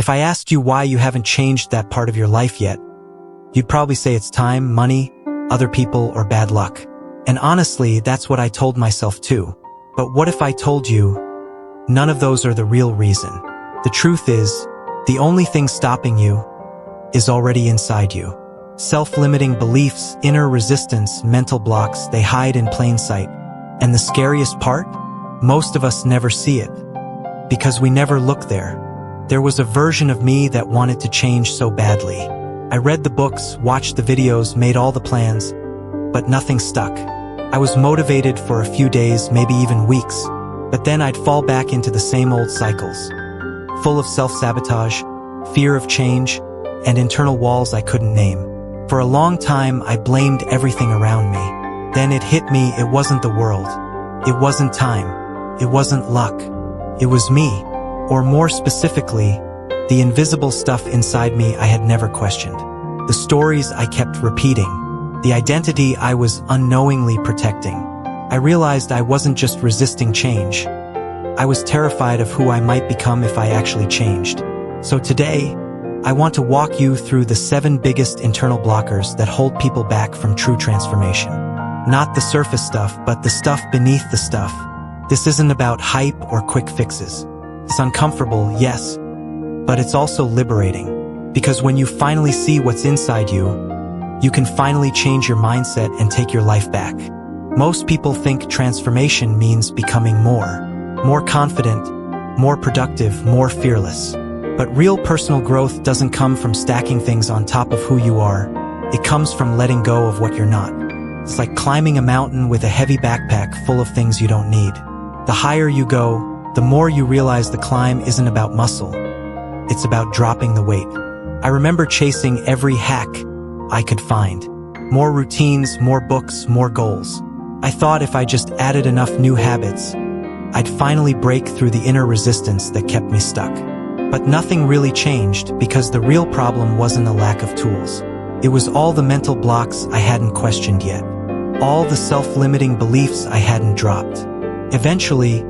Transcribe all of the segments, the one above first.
If I asked you why you haven't changed that part of your life yet, you'd probably say it's time, money, other people, or bad luck. And honestly, that's what I told myself too. But what if I told you, none of those are the real reason? The truth is, the only thing stopping you is already inside you. Self-limiting beliefs, inner resistance, mental blocks, they hide in plain sight. And the scariest part? Most of us never see it. Because we never look there. There was a version of me that wanted to change so badly. I read the books, watched the videos, made all the plans, but nothing stuck. I was motivated for a few days, maybe even weeks, but then I'd fall back into the same old cycles, full of self-sabotage, fear of change, and internal walls I couldn't name. For a long time, I blamed everything around me. Then it hit me, it wasn't the world. It wasn't time. It wasn't luck. It was me. Or more specifically, the invisible stuff inside me I had never questioned. The stories I kept repeating. The identity I was unknowingly protecting. I realized I wasn't just resisting change. I was terrified of who I might become if I actually changed. So today, I want to walk you through the 7 biggest internal blockers that hold people back from true transformation. Not the surface stuff, but the stuff beneath the stuff. This isn't about hype or quick fixes. It's uncomfortable, yes, but it's also liberating. Because when you finally see what's inside you, you can finally change your mindset and take your life back. Most people think transformation means becoming more confident, more productive, more fearless. But real personal growth doesn't come from stacking things on top of who you are. It comes from letting go of what you're not. It's like climbing a mountain with a heavy backpack full of things you don't need. The higher you go, the more you realize the climb isn't about muscle. It's about dropping the weight. I remember chasing every hack I could find. More routines, more books, more goals. I thought if I just added enough new habits, I'd finally break through the inner resistance that kept me stuck. But nothing really changed because the real problem wasn't a lack of tools. It was all the mental blocks I hadn't questioned yet. All the self-limiting beliefs I hadn't dropped. Eventually,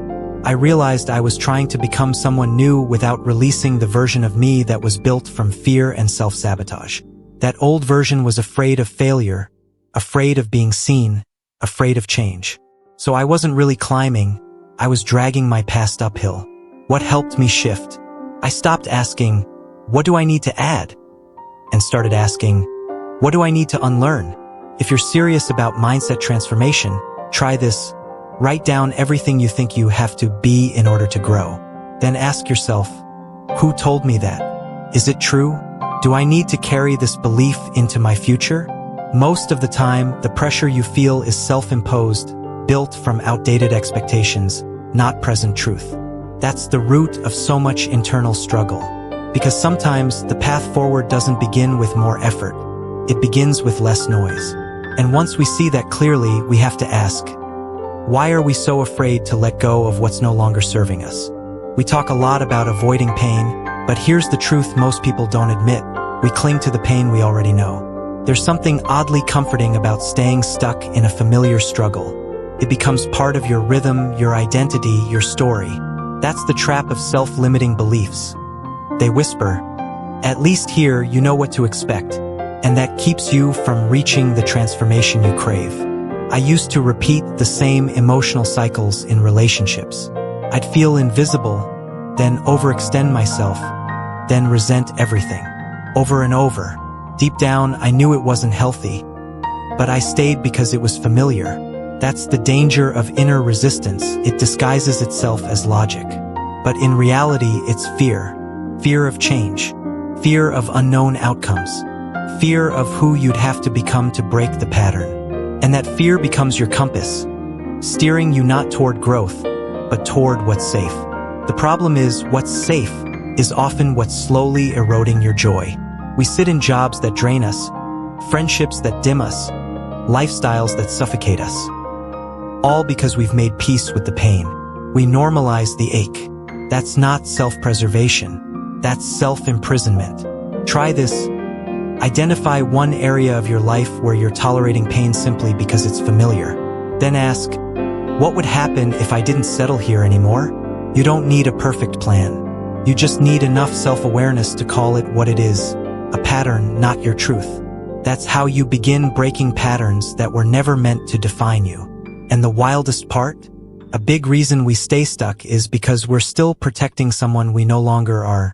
I realized I was trying to become someone new without releasing the version of me that was built from fear and self-sabotage. That old version was afraid of failure, afraid of being seen, afraid of change. So I wasn't really climbing, I was dragging my past uphill. What helped me shift? I stopped asking, what do I need to add? And started asking, what do I need to unlearn? If you're serious about mindset transformation, try this. Write down everything you think you have to be in order to grow. Then ask yourself, who told me that? Is it true? Do I need to carry this belief into my future? Most of the time, the pressure you feel is self-imposed, built from outdated expectations, not present truth. That's the root of so much internal struggle. Because sometimes the path forward doesn't begin with more effort. It begins with less noise. And once we see that clearly, we have to ask, why are we so afraid to let go of what's no longer serving us? We talk a lot about avoiding pain, but here's the truth most people don't admit. We cling to the pain we already know. There's something oddly comforting about staying stuck in a familiar struggle. It becomes part of your rhythm, your identity, your story. That's the trap of self-limiting beliefs. They whisper, at least here you know what to expect, and that keeps you from reaching the transformation you crave. I used to repeat the same emotional cycles in relationships. I'd feel invisible, then overextend myself, then resent everything. Over and over. Deep down, I knew it wasn't healthy, but I stayed because it was familiar. That's the danger of inner resistance. It disguises itself as logic. But in reality, it's fear. Fear of change. Fear of unknown outcomes. Fear of who you'd have to become to break the pattern. And that fear becomes your compass, steering you not toward growth, but toward what's safe. The problem is, what's safe is often what's slowly eroding your joy. We sit in jobs that drain us, friendships that dim us, lifestyles that suffocate us. All because we've made peace with the pain. We normalize the ache. That's not self-preservation. That's self-imprisonment. Try this. Identify one area of your life where you're tolerating pain simply because it's familiar. Then ask, what would happen if I didn't settle here anymore? You don't need a perfect plan. You just need enough self-awareness to call it what it is, a pattern, not your truth. That's how you begin breaking patterns that were never meant to define you. And the wildest part? A big reason we stay stuck is because we're still protecting someone we no longer are.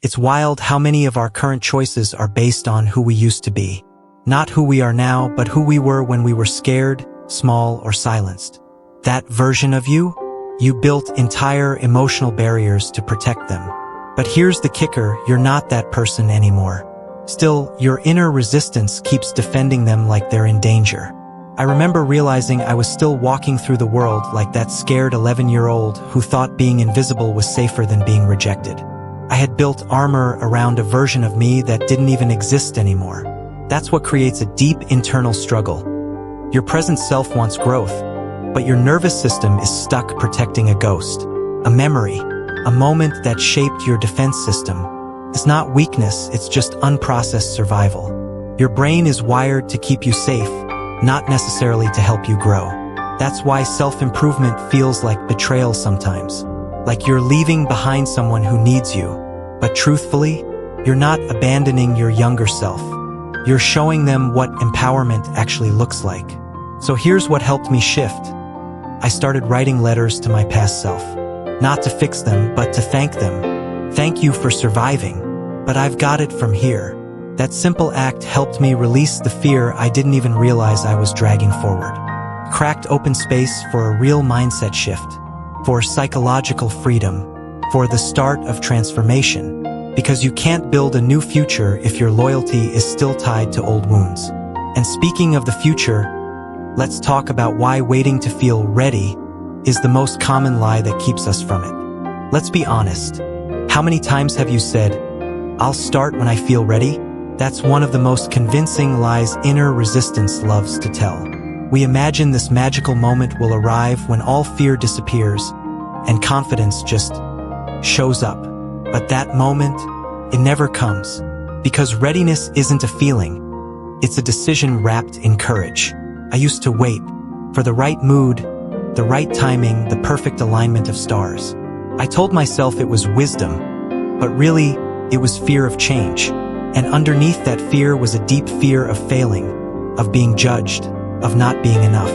It's wild how many of our current choices are based on who we used to be. Not who we are now, but who we were when we were scared, small, or silenced. That version of you? You built entire emotional barriers to protect them. But here's the kicker, you're not that person anymore. Still, your inner resistance keeps defending them like they're in danger. I remember realizing I was still walking through the world like that scared 11-year-old who thought being invisible was safer than being rejected. I had built armor around a version of me that didn't even exist anymore. That's what creates a deep internal struggle. Your present self wants growth, but your nervous system is stuck protecting a ghost, a memory, a moment that shaped your defense system. It's not weakness, it's just unprocessed survival. Your brain is wired to keep you safe, not necessarily to help you grow. That's why self-improvement feels like betrayal sometimes. Like you're leaving behind someone who needs you. But truthfully, you're not abandoning your younger self. You're showing them what empowerment actually looks like. So here's what helped me shift. I started writing letters to my past self. Not to fix them, but to thank them. Thank you for surviving, but I've got it from here. That simple act helped me release the fear I didn't even realize I was dragging forward. Cracked open space for a real mindset shift, for psychological freedom, for the start of transformation. Because you can't build a new future if your loyalty is still tied to old wounds. And speaking of the future, let's talk about why waiting to feel ready is the most common lie that keeps us from it. Let's be honest. How many times have you said, "I'll start when I feel ready"? That's one of the most convincing lies inner resistance loves to tell. We imagine this magical moment will arrive when all fear disappears and confidence just shows up. But that moment, it never comes. Because readiness isn't a feeling. It's a decision wrapped in courage. I used to wait for the right mood, the right timing, the perfect alignment of stars. I told myself it was wisdom, but really, it was fear of change. And underneath that fear was a deep fear of failing, of being judged, of not being enough.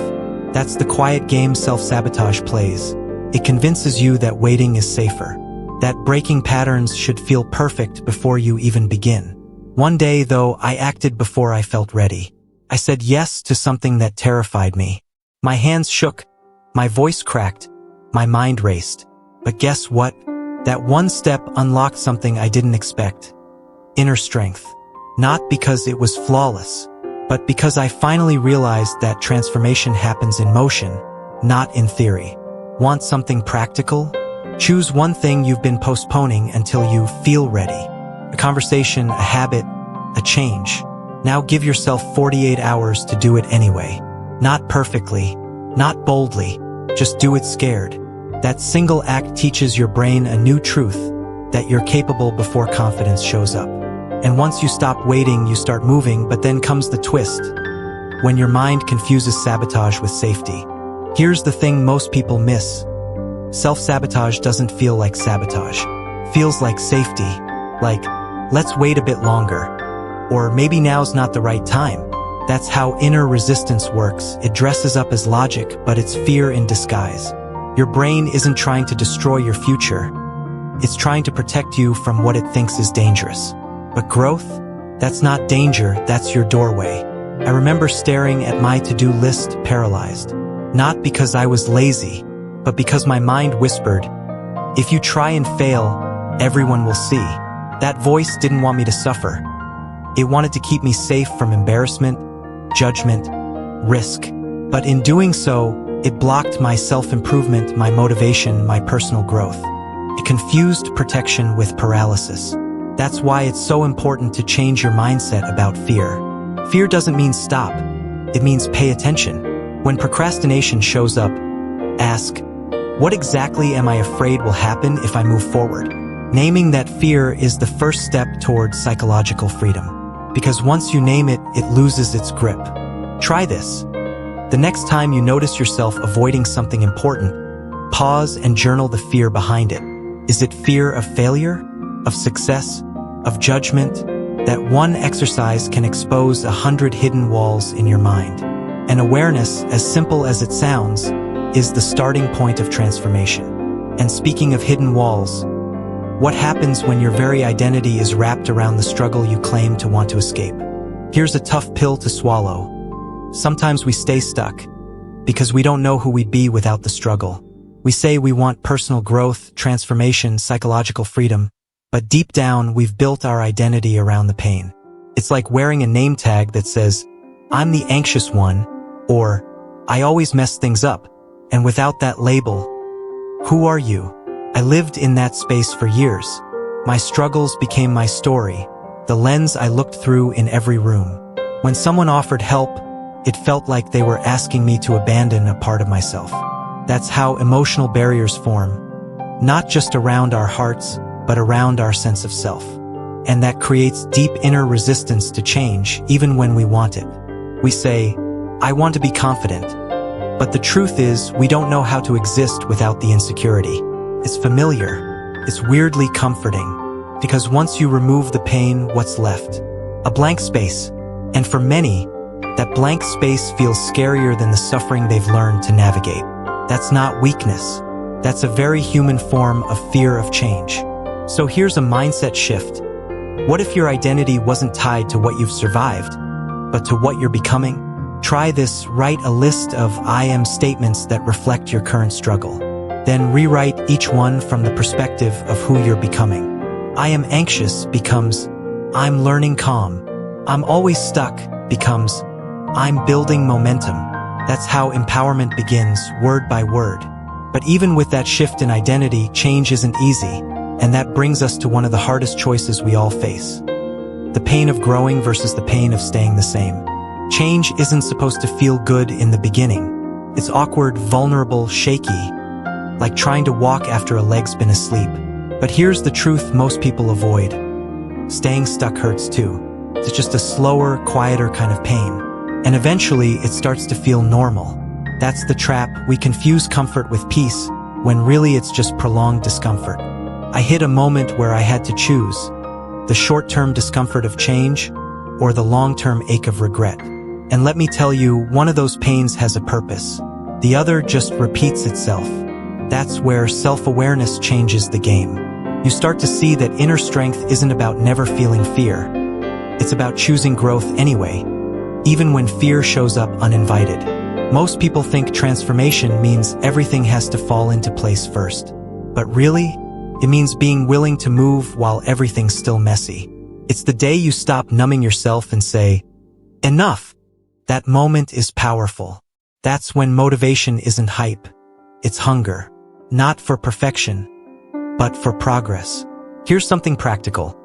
That's the quiet game self-sabotage plays. It convinces you that waiting is safer, that breaking patterns should feel perfect before you even begin. One day, though, I acted before I felt ready. I said yes to something that terrified me. My hands shook, my voice cracked, my mind raced. But guess what? That one step unlocked something I didn't expect. Inner strength. Not because it was flawless, but because I finally realized that transformation happens in motion, not in theory. Want something practical? Choose one thing you've been postponing until you feel ready. A conversation, a habit, a change. Now give yourself 48 hours to do it anyway. Not perfectly, not boldly, just do it scared. That single act teaches your brain a new truth, that you're capable before confidence shows up. And once you stop waiting, you start moving, but then comes the twist. When your mind confuses sabotage with safety. Here's the thing most people miss. Self-sabotage doesn't feel like sabotage. Feels like safety. Like, let's wait a bit longer. Or maybe now's not the right time. That's how inner resistance works. It dresses up as logic, but it's fear in disguise. Your brain isn't trying to destroy your future. It's trying to protect you from what it thinks is dangerous. But growth? That's not danger, that's your doorway. I remember staring at my to-do list paralyzed. Not because I was lazy, but because my mind whispered, if you try and fail, everyone will see. That voice didn't want me to suffer. It wanted to keep me safe from embarrassment, judgment, risk. But in doing so, it blocked my self-improvement, my motivation, my personal growth. It confused protection with paralysis. That's why it's so important to change your mindset about fear. Fear doesn't mean stop. It means pay attention. When procrastination shows up, ask, what exactly am I afraid will happen if I move forward? Naming that fear is the first step towards psychological freedom. Because once you name it, it loses its grip. Try this. The next time you notice yourself avoiding something important, pause and journal the fear behind it. Is it fear of failure, of success, of judgment? That one exercise can expose 100 hidden walls in your mind. And awareness, as simple as it sounds, is the starting point of transformation. And speaking of hidden walls, what happens when your very identity is wrapped around the struggle you claim to want to escape? Here's a tough pill to swallow. Sometimes we stay stuck because we don't know who we'd be without the struggle. We say we want personal growth, transformation, psychological freedom, but deep down we've built our identity around the pain. It's like wearing a name tag that says, "I'm the anxious one," or "I always mess things up." And without that label, who are you? I lived in that space for years. My struggles became my story, the lens I looked through in every room. When someone offered help, it felt like they were asking me to abandon a part of myself. That's how emotional barriers form, not just around our hearts, but around our sense of self. And that creates deep inner resistance to change, even when we want it. We say, "I want to be confident." But the truth is, we don't know how to exist without the insecurity. It's familiar. It's weirdly comforting. Because once you remove the pain, what's left? A blank space. And for many, that blank space feels scarier than the suffering they've learned to navigate. That's not weakness. That's a very human form of fear of change. So here's a mindset shift. What if your identity wasn't tied to what you've survived, but to what you're becoming? Try this. Write a list of I am statements that reflect your current struggle. Then rewrite each one from the perspective of who you're becoming. I am anxious becomes I'm learning calm. I'm always stuck becomes I'm building momentum. That's how empowerment begins, word by word. But even with that shift in identity, change isn't easy. And that brings us to one of the hardest choices we all face. The pain of growing versus the pain of staying the same. Change isn't supposed to feel good in the beginning. It's awkward, vulnerable, shaky, like trying to walk after a leg's been asleep. But here's the truth most people avoid. Staying stuck hurts too. It's just a slower, quieter kind of pain. And eventually, it starts to feel normal. That's the trap. We confuse comfort with peace, when really it's just prolonged discomfort. I hit a moment where I had to choose the short-term discomfort of change or the long-term ache of regret. And let me tell you, one of those pains has a purpose. The other just repeats itself. That's where self-awareness changes the game. You start to see that inner strength isn't about never feeling fear. It's about choosing growth anyway, even when fear shows up uninvited. Most people think transformation means everything has to fall into place first. But really, it means being willing to move while everything's still messy. It's the day you stop numbing yourself and say, "Enough." That moment is powerful. That's when motivation isn't hype. It's hunger. Not for perfection, but for progress. Here's something practical.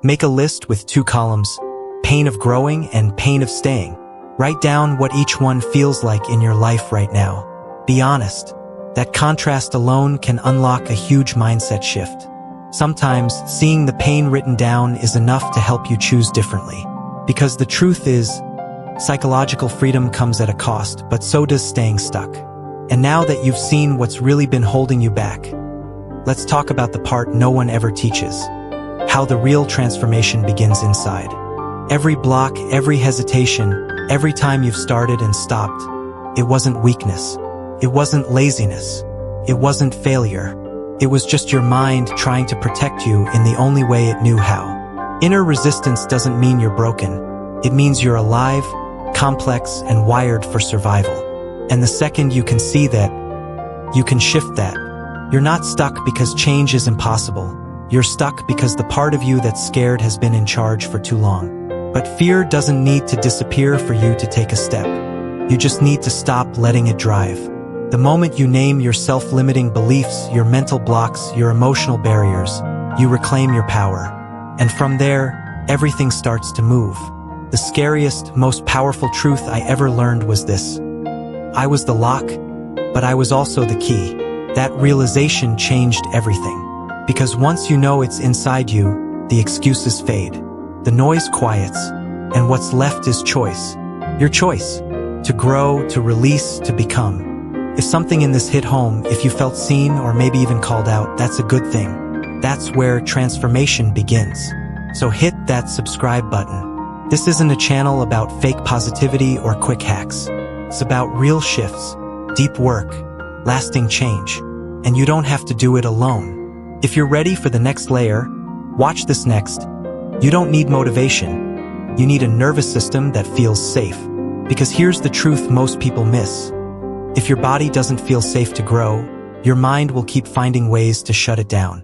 Make a list with 2 columns, pain of growing and pain of staying. Write down what each one feels like in your life right now. Be honest. That contrast alone can unlock a huge mindset shift. Sometimes, seeing the pain written down is enough to help you choose differently. Because the truth is, psychological freedom comes at a cost, but so does staying stuck. And now that you've seen what's really been holding you back, let's talk about the part no one ever teaches. How the real transformation begins inside. Every block, every hesitation, every time you've started and stopped, it wasn't weakness. It wasn't laziness. It wasn't failure. It was just your mind trying to protect you in the only way it knew how. Inner resistance doesn't mean you're broken. It means you're alive, complex, and wired for survival. And the second you can see that, you can shift that. You're not stuck because change is impossible. You're stuck because the part of you that's scared has been in charge for too long. But fear doesn't need to disappear for you to take a step. You just need to stop letting it drive. The moment you name your self-limiting beliefs, your mental blocks, your emotional barriers, you reclaim your power. And from there, everything starts to move. The scariest, most powerful truth I ever learned was this. I was the lock, but I was also the key. That realization changed everything. Because once you know it's inside you, the excuses fade. The noise quiets, and what's left is choice. Your choice. To grow, to release, to become. If something in this hit home, if you felt seen or maybe even called out, that's a good thing. That's where transformation begins. So hit that subscribe button. This isn't a channel about fake positivity or quick hacks. It's about real shifts, deep work, lasting change. And you don't have to do it alone. If you're ready for the next layer, watch this next. You don't need motivation. You need a nervous system that feels safe. Because here's the truth most people miss. If your body doesn't feel safe to grow, your mind will keep finding ways to shut it down.